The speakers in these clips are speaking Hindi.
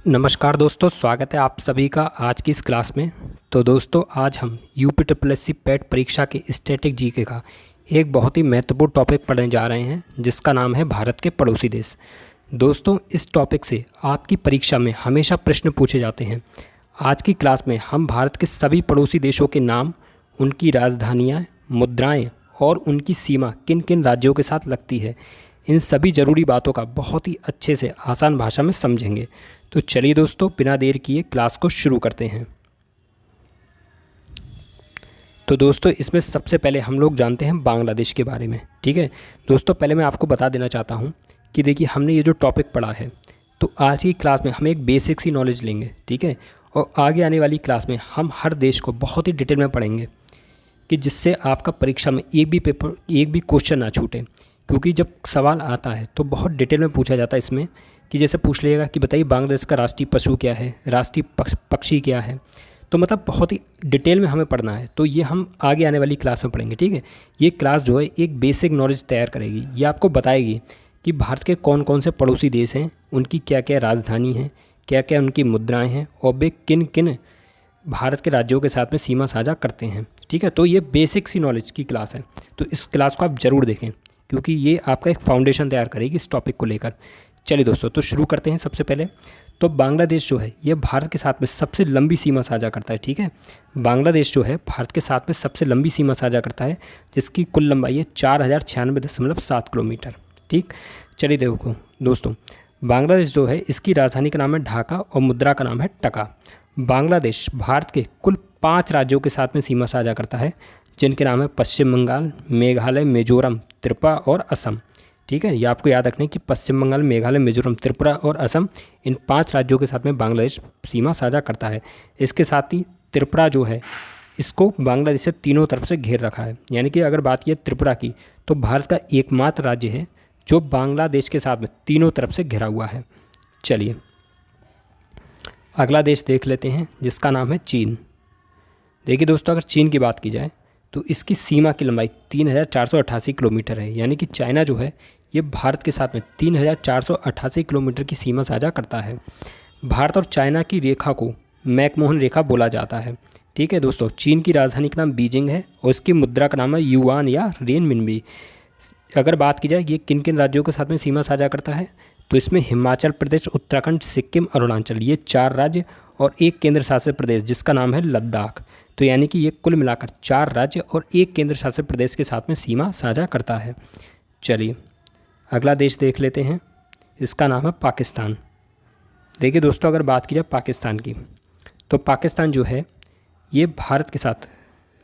नमस्कार दोस्तों, स्वागत है आप सभी का आज की इस क्लास में। तो दोस्तों, आज हम यूपीएससी पेट परीक्षा के स्टैटिक जीके का एक बहुत ही महत्वपूर्ण टॉपिक पढ़ने जा रहे हैं, जिसका नाम है भारत के पड़ोसी देश। दोस्तों, इस टॉपिक से आपकी परीक्षा में हमेशा प्रश्न पूछे जाते हैं। आज की क्लास में हम भारत के सभी पड़ोसी देशों के नाम, उनकी राजधानियाँ, मुद्राएँ और उनकी सीमा किन किन राज्यों के साथ लगती है, इन सभी ज़रूरी बातों का बहुत ही अच्छे से आसान भाषा में समझेंगे। तो चलिए दोस्तों, बिना देर किए क्लास को शुरू करते हैं। तो दोस्तों, इसमें सबसे पहले हम लोग जानते हैं बांग्लादेश के बारे में। ठीक है दोस्तों, पहले मैं आपको बता देना चाहता हूँ कि देखिए, हमने ये जो टॉपिक पढ़ा है, तो आज की क्लास में हम एक बेसिक सी नॉलेज लेंगे। ठीक है, और आगे आने वाली क्लास में हम हर देश को बहुत ही डिटेल में पढ़ेंगे, कि जिससे आपका परीक्षा में एक भी क्वेश्चन ना छूटे। क्योंकि जब सवाल आता है तो बहुत डिटेल में पूछा जाता है इसमें, कि जैसे पूछ लिएगा कि बताइए बांग्लादेश का राष्ट्रीय पशु क्या है, राष्ट्रीय पक्षी क्या है। तो मतलब बहुत ही डिटेल में हमें पढ़ना है। तो ये हम आगे आने वाली क्लास में पढ़ेंगे। ठीक है, ये क्लास जो है एक बेसिक नॉलेज तैयार करेगी। ये आपको बताएगी कि भारत के कौन कौन से पड़ोसी देश हैं, उनकी क्या क्या राजधानी है, क्या क्या उनकी मुद्राएँ हैं, और वे किन किन भारत के राज्यों के साथ में सीमा साझा करते हैं। ठीक है, तो ये बेसिक सी नॉलेज की क्लास है। तो इस क्लास को आप ज़रूर देखें, क्योंकि ये आपका एक फाउंडेशन तैयार करेगी इस टॉपिक को लेकर। चलिए दोस्तों, तो शुरू करते हैं। सबसे पहले तो बांग्लादेश जो है, ये भारत के साथ में सबसे लंबी सीमा साझा करता है। ठीक है, बांग्लादेश जो है भारत के साथ में सबसे लंबी सीमा साझा करता है, जिसकी कुल लंबाई है 4096.7 किलोमीटर। ठीक, चलिए देखो दोस्तों, बांग्लादेश जो है, इसकी राजधानी का नाम है ढाका और मुद्रा का नाम है टका। बांग्लादेश भारत के कुल 5 राज्यों के साथ में सीमा साझा करता है, जिनके नाम है पश्चिम बंगाल, मेघालय, मिजोरम, त्रिपुरा और असम। ठीक है, ये आपको याद रखना है कि पश्चिम बंगाल, मेघालय, मिजोरम, त्रिपुरा और असम, इन 5 राज्यों के साथ में बांग्लादेश सीमा साझा करता है। इसके साथ ही त्रिपुरा जो है, इसको बांग्लादेश से तीनों तरफ से घेर रखा है। यानी कि अगर बात की त्रिपुरा की, तो भारत का एकमात्र राज्य है जो बांग्लादेश के साथ में तीनों तरफ से घिरा हुआ है। चलिए अगला देश देख लेते हैं, जिसका नाम है चीन। देखिए दोस्तों, अगर चीन की बात की जाए तो इसकी सीमा की लंबाई 3488 किलोमीटर है। यानी कि चाइना जो है, ये भारत के साथ में 3488 किलोमीटर की सीमा साझा करता है। भारत और चाइना की रेखा को मैकमोहन रेखा बोला जाता है। ठीक है दोस्तों, चीन की राजधानी का नाम बीजिंग है और इसकी मुद्रा का नाम है युआन या रेनमिनबी। अगर बात की जाए ये किन किन राज्यों के साथ में सीमा साझा करता है, तो इसमें हिमाचल प्रदेश, उत्तराखंड, सिक्किम, अरुणाचल, ये 4 राज्य और एक केंद्र शासित प्रदेश जिसका नाम है लद्दाख। तो यानी कि ये कुल मिलाकर 4 राज्य और एक केंद्र शासित प्रदेश के साथ में सीमा साझा करता है। चलिए अगला देश देख लेते हैं, इसका नाम है पाकिस्तान। देखिए दोस्तों, अगर बात की जाए पाकिस्तान की, तो पाकिस्तान जो है, ये भारत के साथ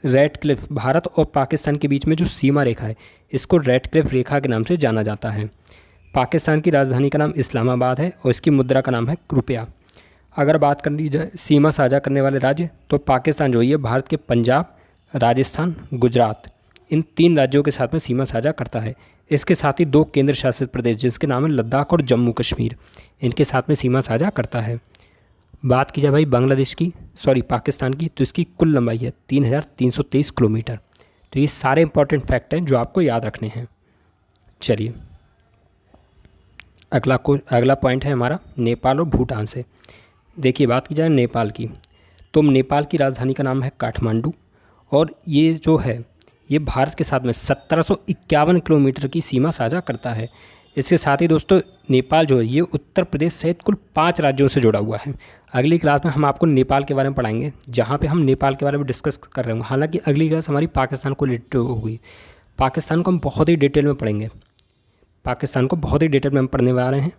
रेड क्लिफ, भारत और पाकिस्तान के बीच में जो सीमा रेखा है, इसको रेड क्लिफ रेखा के नाम से जाना जाता है। पाकिस्तान की राजधानी का नाम इस्लामाबाद है और इसकी मुद्रा का नाम है रुपया। अगर बात कर ली जाए सीमा साझा करने वाले राज्य, तो पाकिस्तान जो है, भारत के पंजाब, राजस्थान, गुजरात, इन 3 राज्यों के साथ में सीमा साझा करता है। इसके साथ ही 2 केंद्र शासित प्रदेश जिसके नाम है लद्दाख और जम्मू कश्मीर, इनके साथ में सीमा साझा करता है। बात की जाए भाई बांग्लादेश की, पाकिस्तान की, तो इसकी कुल लंबाई है 3323 किलोमीटर। तो ये सारे इंपॉर्टेंट फैक्ट हैं जो आपको याद रखने हैं। चलिए अगला पॉइंट है हमारा नेपाल और भूटान से। देखिए बात की जाए नेपाल की, तो नेपाल की राजधानी का नाम है काठमांडू और ये जो है, ये भारत के साथ में 1751 किलोमीटर की सीमा साझा करता है। इसके साथ ही दोस्तों, नेपाल जो है, ये उत्तर प्रदेश सहित कुल 5 राज्यों से जुड़ा हुआ है। अगली क्लास में हम आपको नेपाल के बारे में पढ़ाएंगे, जहाँ पे हम नेपाल के बारे में डिस्कस कर रहे होंगे। हालांकि अगली क्लास हमारी पाकिस्तान को रिलेटेड होगी। पाकिस्तान को हम बहुत ही डिटेल में पढ़ेंगे, पाकिस्तान को बहुत ही डिटेल में हम पढ़ने वाले हैं।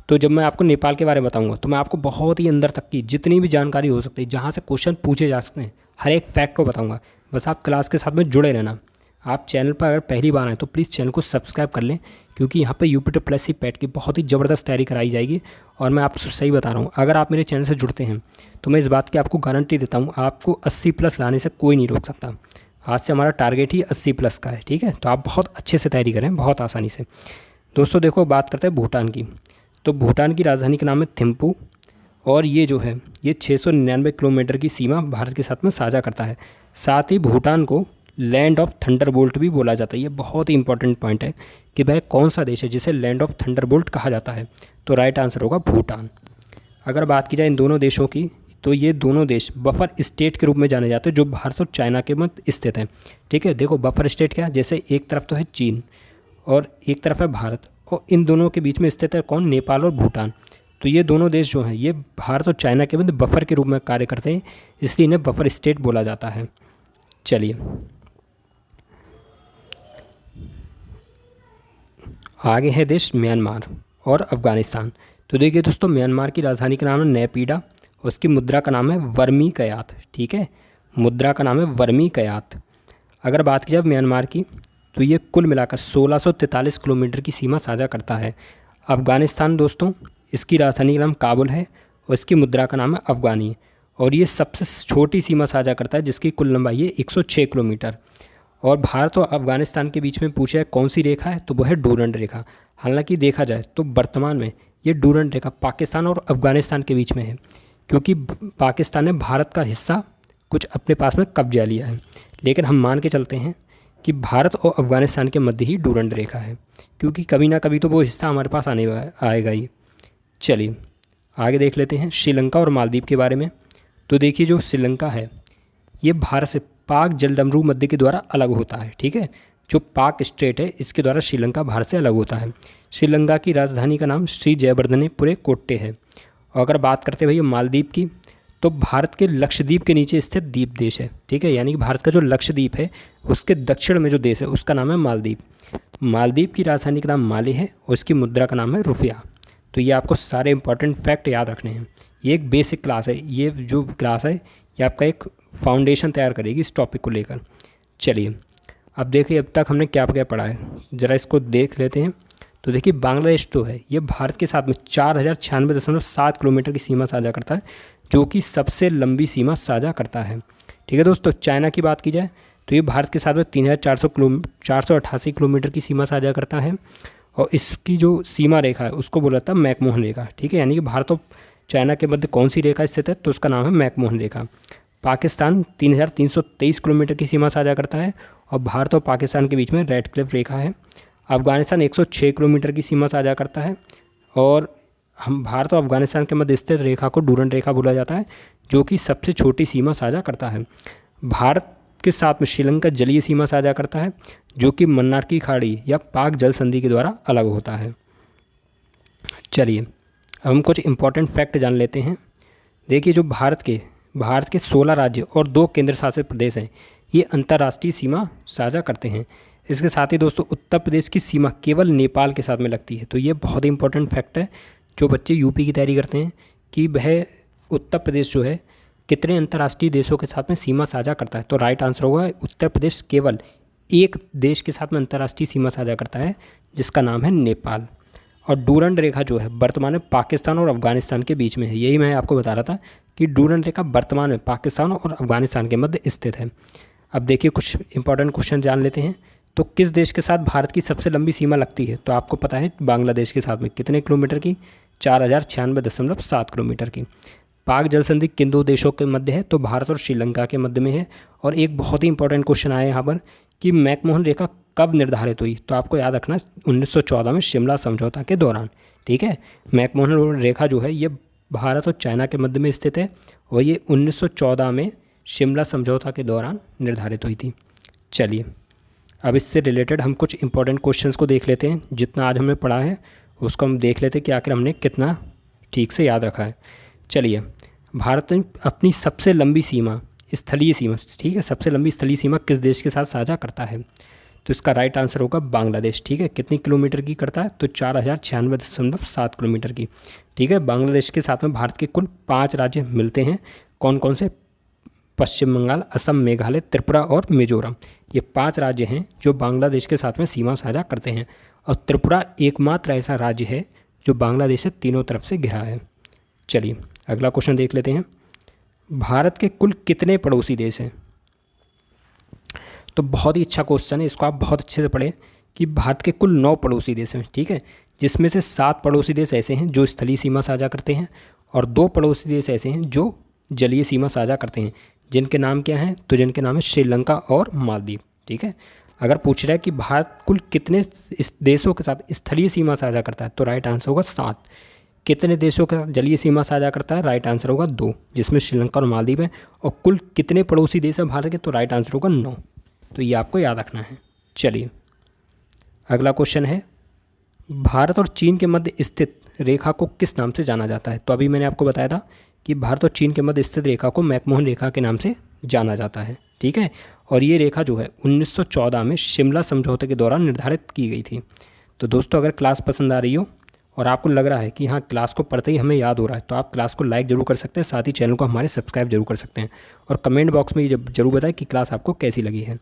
तो जब मैं आपको नेपाल के बारे में बताऊंगा, तो मैं आपको बहुत ही अंदर तक की जितनी भी जानकारी हो सकती है, जहाँ से क्वेश्चन पूछे जा सकते हैं, हर एक फैक्ट को बताऊंगा। बस आप क्लास के साथ में जुड़े रहना। आप चैनल पर अगर पहली बार आए तो प्लीज़ चैनल को सब्सक्राइब कर लें, क्योंकि यहाँ पे यूपीएससी पेट की बहुत ही ज़बरदस्त तैयारी कराई जाएगी। और मैं आपसे सही बता रहा हूँ, अगर आप मेरे चैनल से जुड़ते हैं तो मैं इस बात की आपको गारंटी देता हूँ, आपको 80+ लाने से कोई नहीं रोक सकता। आज से हमारा टारगेट ही 80+ का है। ठीक है, तो आप बहुत अच्छे से तैयारी करें, बहुत आसानी से। दोस्तों देखो, बात करते हैं भूटान की, तो भूटान की राजधानी का नाम है थिम्पू और ये जो है, ये 699 किलोमीटर की सीमा भारत के साथ में साझा करता है। साथ ही भूटान को लैंड ऑफ थंडरबोल्ट भी बोला जाता है। ये बहुत ही इंपॉर्टेंट पॉइंट है कि भाई कौन सा देश है जिसे लैंड ऑफ थंडरबोल्ट कहा जाता है, तो राइट आंसर होगा भूटान। अगर बात की जाए इन दोनों देशों की, तो ये दोनों देश बफर स्टेट के रूप में जाने जाते हैं जो भारत और चाइना के मध्य स्थित हैं। ठीक है, देखो बफर स्टेट क्या है, जैसे एक तरफ तो है चीन और एक तरफ है भारत, और इन दोनों के बीच में स्थित है कौन, नेपाल और भूटान। तो ये दोनों देश जो हैं ये भारत और चाइना के मध्य बफर के रूप में कार्य करते हैं, इसलिए इन्हें बफर स्टेट बोला जाता है। चलिए आगे है देश म्यांमार और अफ़गानिस्तान। तो देखिए दोस्तों, म्यांमार की राजधानी का नाम है नैपीडा, उसकी मुद्रा का नाम है वर्मी कयात। ठीक है, मुद्रा का नाम है वर्मी कयात। अगर बात की जाए म्यांमार की, तो ये कुल मिलाकर 1643 किलोमीटर की सीमा साझा करता है। अफ़गानिस्तान दोस्तों, इसकी राजधानी का नाम काबुल है और इसकी मुद्रा का नाम है अफ़गानी, और ये सबसे छोटी सीमा साझा करता है जिसकी कुल लंबाई है 106 किलोमीटर। और भारत और अफ़गानिस्तान के बीच में पूछा है कौन सी रेखा है, तो वो है डूरंड रेखा। हालांकि देखा जाए तो वर्तमान में ये डूरंड रेखा पाकिस्तान और अफ़गानिस्तान के बीच में है, क्योंकि पाकिस्तान ने भारत का हिस्सा कुछ अपने पास में कब्जा लिया है। लेकिन हम मान के चलते हैं कि भारत और अफ़गानिस्तान के मध्य ही डूरंड रेखा है, क्योंकि कभी ना कभी तो वो हिस्सा हमारे पास आएगा ही। चलिए आगे देख लेते हैं श्रीलंका और मालदीव के बारे में। तो देखिए जो श्रीलंका है ये भारत से पाक जलडमरू मध्य के द्वारा अलग होता है। ठीक है, जो पाक स्टेट है इसके द्वारा श्रीलंका भारत से अलग होता है। श्रीलंका की राजधानी का नाम श्री जयवर्धनेपुरे कोट्टे है। और अगर बात करते भैया मालदीव की, तो भारत के लक्षद्वीप के नीचे स्थित द्वीप देश है। ठीक है, यानी कि भारत का जो लक्षद्वीप है उसके दक्षिण में जो देश है उसका नाम है मालदीव। मालदीव की राजधानी का नाम माले है और इसकी मुद्रा का नाम है रुपया। तो ये आपको सारे इंपॉर्टेंट फैक्ट याद रखने हैं। ये एक बेसिक क्लास है, ये जो क्लास है ये आपका एक फाउंडेशन तैयार करेगी इस टॉपिक को लेकर। चलिए अब देखिए अब तक हमने क्या क्या पढ़ा है, ज़रा इसको देख लेते हैं। तो देखिए बांग्लादेश तो है ये भारत के साथ में 4096.7 किलोमीटर की सीमा साझा करता है, जो कि सबसे लंबी सीमा साझा करता है। ठीक है दोस्तों, चाइना की बात की जाए तो ये भारत के साथ में 488 किलोमीटर की सीमा साझा करता है, और इसकी जो सीमा रेखा है उसको बोला जाता है मैकमोहन रेखा। ठीक है, यानी कि भारत और चाइना के मध्य कौन सी रेखा स्थित है, तो उसका नाम है मैकमोहन रेखा। पाकिस्तान 3323 किलोमीटर की सीमा साझा करता है, और भारत और पाकिस्तान के बीच में रेड क्लिफ रेखा है। अफ़गानिस्तान 106 किलोमीटर की सीमा साझा करता है, और हम भारत और अफ़गानिस्तान के मध्य स्थित रेखा को डूरंड रेखा बोला जाता है, जो कि सबसे छोटी सीमा साझा करता है। भारत के साथ में श्रीलंका जलीय सीमा साझा करता है, जो कि मन्नार की खाड़ी या पाक जल संधि के द्वारा अलग होता है। चलिए अब हम कुछ इंपॉर्टेंट फैक्ट जान लेते हैं। देखिए जो भारत के 16 राज्य और 2 केंद्र शासित प्रदेश हैं, ये अंतर्राष्ट्रीय सीमा साझा करते हैं। इसके साथ ही दोस्तों उत्तर प्रदेश की सीमा केवल नेपाल के साथ में लगती है। तो ये बहुत ही इंपॉर्टेंट फैक्ट है जो बच्चे यूपी की तैयारी करते हैं, कि वह उत्तर प्रदेश जो है कितने अंतर्राष्ट्रीय देशों के साथ में सीमा साझा करता है। तो राइट आंसर होगा उत्तर प्रदेश केवल एक देश के साथ में अंतर्राष्ट्रीय सीमा साझा करता है, जिसका नाम है नेपाल। और डूरंड रेखा जो है वर्तमान में पाकिस्तान और अफ़गानिस्तान के बीच में है। यही मैं आपको बता रहा था कि डूरंड रेखा वर्तमान में पाकिस्तान और अफ़गानिस्तान के मध्य स्थित है। अब देखिए कुछ इंपॉर्टेंट क्वेश्चन जान लेते हैं। तो किस देश के साथ भारत की सबसे लंबी सीमा लगती है, तो आपको पता है बांग्लादेश के साथ में कितने किलोमीटर की, 4096.7 किलोमीटर की। पाक जल संधि किन 2 देशों के मध्य है, तो भारत और श्रीलंका के मध्य में है। और एक बहुत ही इंपॉर्टेंट क्वेश्चन आया यहाँ पर कि मैकमोहन रेखा कब निर्धारित हुई, तो आपको याद रखना 1914 में शिमला समझौता के दौरान। ठीक है, मैकमोहन रेखा जो है ये भारत और चाइना के मध्य में स्थित है, और ये 1914 में शिमला समझौता के दौरान निर्धारित हुई थी। चलिए अब इससे रिलेटेड हम कुछ इंपॉर्टेंट क्वेश्चंस को देख लेते हैं। जितना आज हमने पढ़ा है उसको हम देख लेते हैं कि आखिर हमने कितना ठीक से याद रखा है। चलिए भारत ने अपनी सबसे लंबी सीमा स्थलीय सीमा, ठीक है, सबसे लंबी स्थलीय सीमा किस देश के साथ साझा करता है, तो इसका राइट आंसर होगा बांग्लादेश। ठीक है, कितनी किलोमीटर की करता है, तो 4096.7 किलोमीटर की। ठीक है, बांग्लादेश के साथ में भारत के कुल 5 राज्य मिलते हैं। कौन कौन से, पश्चिम बंगाल, असम, मेघालय, त्रिपुरा और मिजोरम। ये 5 राज्य हैं जो बांग्लादेश के साथ में सीमा साझा करते हैं, और त्रिपुरा एकमात्र ऐसा राज्य है जो बांग्लादेश से तीनों तरफ से घिरा है। चलिए अगला क्वेश्चन देख लेते हैं। भारत के कुल कितने पड़ोसी देश हैं, तो बहुत ही अच्छा क्वेश्चन है, इसको आप बहुत अच्छे से पढ़ें कि भारत के कुल 9 पड़ोसी देश हैं। ठीक है, जिसमें से 7 पड़ोसी देश ऐसे हैं जो स्थलीय सीमा साझा करते हैं, और 2 पड़ोसी देश ऐसे हैं जो जलीय सीमा साझा करते हैं, जिनके नाम क्या हैं, तो जिनके नाम है श्रीलंका और मालदीव। ठीक है, अगर पूछ रहा है कि भारत कुल कितने इस देशों के साथ स्थलीय सीमा साझा करता है, तो राइट आंसर होगा 7, कितने देशों के साथ जलीय सीमा साझा करता है? राइट आंसर होगा 2, जिसमें श्रीलंका और मालदीव है। और कुल कितने पड़ोसी देश हैं भारत के? तो राइट आंसर होगा 9। तो ये आपको याद रखना है। चलिए अगला क्वेश्चन है, भारत और चीन के मध्य स्थित रेखा को किस नाम से जाना जाता है? तो अभी मैंने आपको बताया था कि भारत और चीन के मध्य स्थित रेखा को मैकमोहन रेखा के नाम से जाना जाता है, ठीक है। और ये रेखा जो है 1914 में शिमला समझौते के दौरान निर्धारित की गई थी। तो दोस्तों अगर क्लास पसंद आ रही हो और आपको लग रहा है कि हाँ क्लास को पढ़ते ही हमें याद हो रहा है, तो आप क्लास को लाइक जरूर कर सकते हैं, साथ ही चैनल को हमारे सब्सक्राइब जरूर कर सकते हैं। और कमेंट बॉक्स में ये जरूर बताएं कि क्लास आपको कैसी लगी है।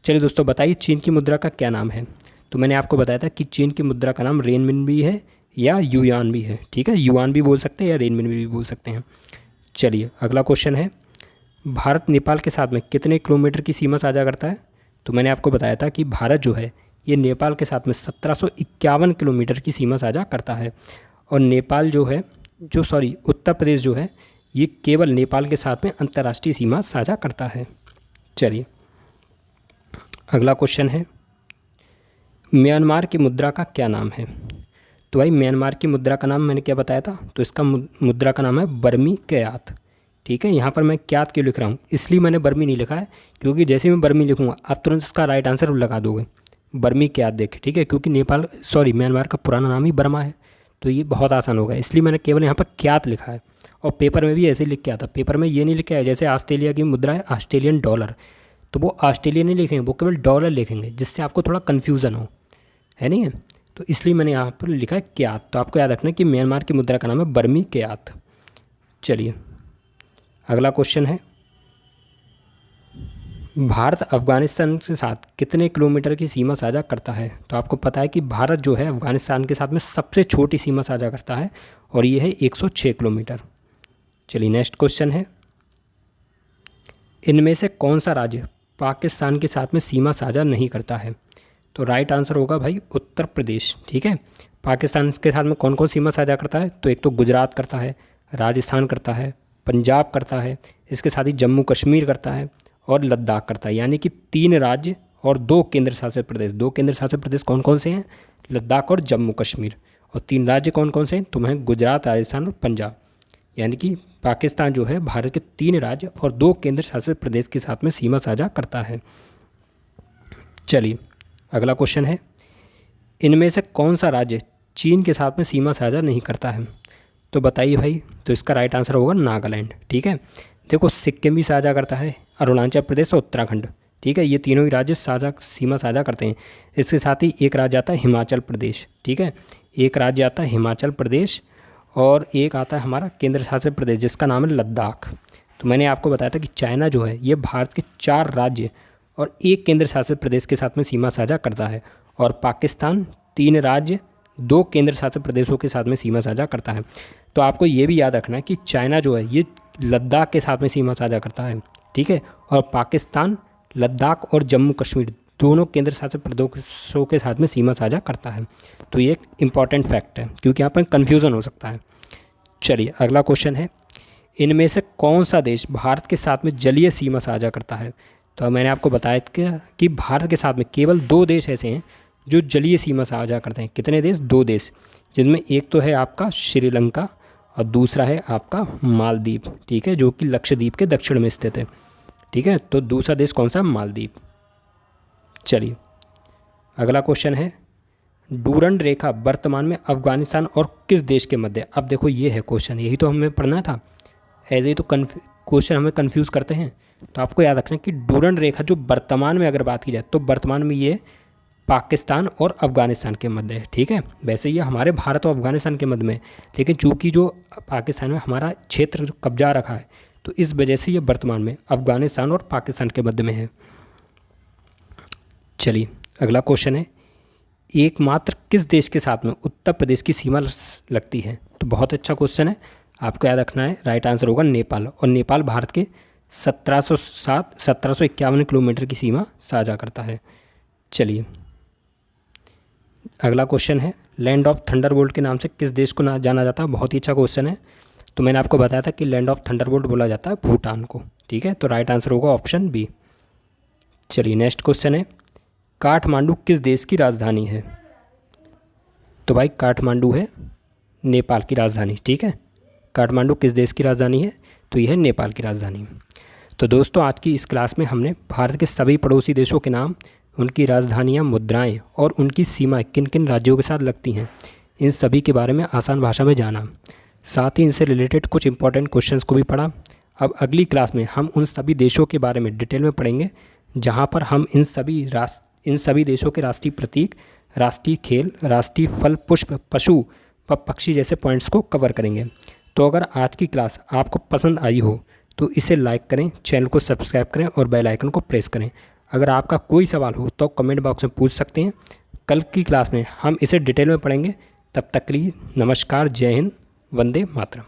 चलिए दोस्तों बताइए, चीन की मुद्रा का क्या नाम है? तो मैंने आपको बताया था कि चीन की मुद्रा का नाम रेनमिन भी है या युआन भी है, ठीक है। युआन भी बोल सकते हैं या रेनमिन भी बोल सकते हैं। चलिए अगला क्वेश्चन है, भारत नेपाल के साथ में कितने किलोमीटर की सीमा साझा करता है? तो मैंने आपको बताया था कि भारत जो है ये नेपाल के साथ में 1751 किलोमीटर की सीमा साझा करता है। और नेपाल जो है उत्तर प्रदेश जो है ये केवल नेपाल के साथ में अंतर्राष्ट्रीय सीमा साझा करता है। चलिए अगला क्वेश्चन है, म्यांमार की मुद्रा का क्या नाम है? तो भाई म्यांमार की मुद्रा का नाम मैंने क्या बताया था? तो इसका मुद्रा का नाम है बर्मी क्यात, ठीक है। यहाँ पर मैं क्यात क्यों लिख रहा हूँ? इसलिए मैंने बर्मी नहीं लिखा है क्योंकि जैसे ही मैं बर्मी लिखूँगा आप तुरंत इसका राइट आंसर लगा दोगे। बर्मी क्यात देख, ठीक है, क्योंकि म्यांमार का पुराना नाम ही बर्मा है, तो ये बहुत आसान होगा, इसलिए मैंने केवल यहाँ पर क्यात लिखा है। और पेपर में भी ऐसे ही लिख के आता, पेपर में ये नहीं लिखा है जैसे ऑस्ट्रेलिया की मुद्रा है ऑस्ट्रेलियन डॉलर, तो वो ऑस्ट्रेलिया नहीं लिखेंगे, वो केवल डॉलर लिखेंगे, जिससे आपको थोड़ा कन्फ्यूज़न हो, है नहीं है। तो इसलिए मैंने यहाँ पर लिखा है क्यात। तो आपको याद रखना है कि म्यांमार की मुद्रा का नाम है बर्मी क्यात। चलिए अगला क्वेश्चन है, भारत अफ़गानिस्तान के साथ कितने किलोमीटर की सीमा साझा करता है? तो आपको पता है कि भारत जो है अफ़गानिस्तान के साथ में सबसे छोटी सीमा साझा करता है और ये है 106 किलोमीटर। चलिए नेक्स्ट क्वेश्चन है, इनमें से कौन सा राज्य पाकिस्तान के साथ में सीमा साझा नहीं करता है? तो राइट आंसर होगा भाई उत्तर प्रदेश, ठीक है। पाकिस्तान के साथ में कौन कौन सीमा साझा करता है? तो एक तो गुजरात करता है, राजस्थान करता है, पंजाब करता है, इसके साथ ही जम्मू कश्मीर करता है और लद्दाख करता है, यानी कि 3 राज्य और 2 केंद्र शासित प्रदेश। 2 केंद्र शासित प्रदेश कौन कौन से हैं? लद्दाख और जम्मू कश्मीर। और 3 राज्य कौन कौन से हैं? तो हैं गुजरात, राजस्थान और पंजाब। यानी कि पाकिस्तान जो है भारत के 3 राज्य और 2 केंद्र शासित प्रदेश के साथ में सीमा साझा करता है। चलिए अगला क्वेश्चन है, इनमें से कौन सा राज्य चीन के साथ में सीमा साझा नहीं करता है? तो बताइए भाई। तो इसका राइट आंसर होगा नागालैंड, ठीक है। देखो सिक्किम भी साझा करता है, अरुणाचल प्रदेश और उत्तराखंड, ठीक है, ये तीनों ही राज्य सीमा साझा करते हैं। इसके साथ ही एक राज्य आता है हिमाचल प्रदेश, ठीक है, एक राज्य आता है हिमाचल प्रदेश और एक आता है हमारा केंद्र शासित प्रदेश जिसका नाम है लद्दाख। तो मैंने आपको बताया था कि चाइना जो है ये भारत के 4 राज्य और 1 केंद्र शासित प्रदेश के साथ में सीमा साझा करता है, और पाकिस्तान 3 राज्य 2 केंद्र शासित प्रदेशों के साथ में सीमा साझा करता है। तो आपको ये भी याद रखना है कि चाइना जो है ये लद्दाख के साथ में सीमा साझा करता है, ठीक है, और पाकिस्तान लद्दाख और जम्मू कश्मीर दोनों केंद्र शासित प्रदेशों के साथ में सीमा साझा करता है। तो ये एक इम्पॉर्टेंट फैक्ट है क्योंकि यहाँ पर कन्फ्यूज़न हो सकता है। चलिए अगला क्वेश्चन है, इनमें से कौन सा देश भारत के साथ में जलीय सीमा साझा करता है? तो मैंने आपको बताया कि भारत के साथ में केवल 2 देश ऐसे हैं जो जलीय सीमा साझा करते हैं। कितने देश? 2 देश, जिनमें एक तो है आपका श्रीलंका और दूसरा है आपका मालदीव, ठीक है, जो कि लक्षद्वीप के दक्षिण में स्थित है, ठीक है। तो दूसरा देश कौन सा? मालदीव। चलिए अगला क्वेश्चन है, डूरंड रेखा वर्तमान में अफगानिस्तान और किस देश के मध्य? अब देखो ये है क्वेश्चन, यही तो हमें पढ़ना था, ऐसे ही तो क्वेश्चन हमें कंफ्यूज करते हैं। तो आपको याद रखना कि डूरंड रेखा जो वर्तमान में अगर बात की जाए तो वर्तमान में ये पाकिस्तान और अफ़गानिस्तान के मध्य है, ठीक है। वैसे ये हमारे भारत और अफ़गानिस्तान के मध्य में, लेकिन चूंकि जो पाकिस्तान में हमारा क्षेत्र जो कब्जा रखा है तो इस वजह से ये वर्तमान में अफ़गानिस्तान और पाकिस्तान के मध्य में है। चलिए अगला क्वेश्चन है, एकमात्र किस देश के साथ में उत्तर प्रदेश की सीमा लगती है? तो बहुत अच्छा क्वेश्चन है, आपको याद रखना है, राइट आंसर होगा नेपाल। और नेपाल भारत के 1751 किलोमीटर की सीमा साझा करता है। चलिए अगला क्वेश्चन है, लैंड ऑफ थंडरबोल्ट के नाम से किस देश को जाना जाता है? बहुत ही अच्छा क्वेश्चन है। तो मैंने आपको बताया था कि लैंड ऑफ थंडरबोल्ट बोला जाता है भूटान को, ठीक है। तो राइट आंसर होगा ऑप्शन बी। चलिए नेक्स्ट क्वेश्चन है, काठमांडू किस देश की राजधानी है? तो भाई काठमांडू है नेपाल की राजधानी, ठीक है। काठमांडू किस देश की राजधानी है? तो यह है नेपाल की राजधानी। तो दोस्तों आज की इस क्लास में हमने भारत के सभी पड़ोसी देशों के नाम, उनकी राजधानियाँ, मुद्राएं और उनकी सीमाएं किन किन राज्यों के साथ लगती हैं, इन सभी के बारे में आसान भाषा में जाना। साथ ही इनसे रिलेटेड कुछ इंपॉर्टेंट क्वेश्चंस को भी पढ़ा। अब अगली क्लास में हम उन सभी देशों के बारे में डिटेल में पढ़ेंगे जहाँ पर हम इन सभी देशों के राष्ट्रीय प्रतीक, राष्ट्रीय खेल, राष्ट्रीय फल, पुष्प, पशु व पक्षी जैसे पॉइंट्स को कवर करेंगे। तो अगर आज की क्लास आपको पसंद आई हो तो इसे लाइक करें, चैनल को सब्सक्राइब करें और बेल आइकन को प्रेस करें। अगर आपका कोई सवाल हो तो कमेंट बॉक्स में पूछ सकते हैं। कल की क्लास में हम इसे डिटेल में पढ़ेंगे। तब तक के लिए नमस्कार, जय हिंद, वंदे मातरम।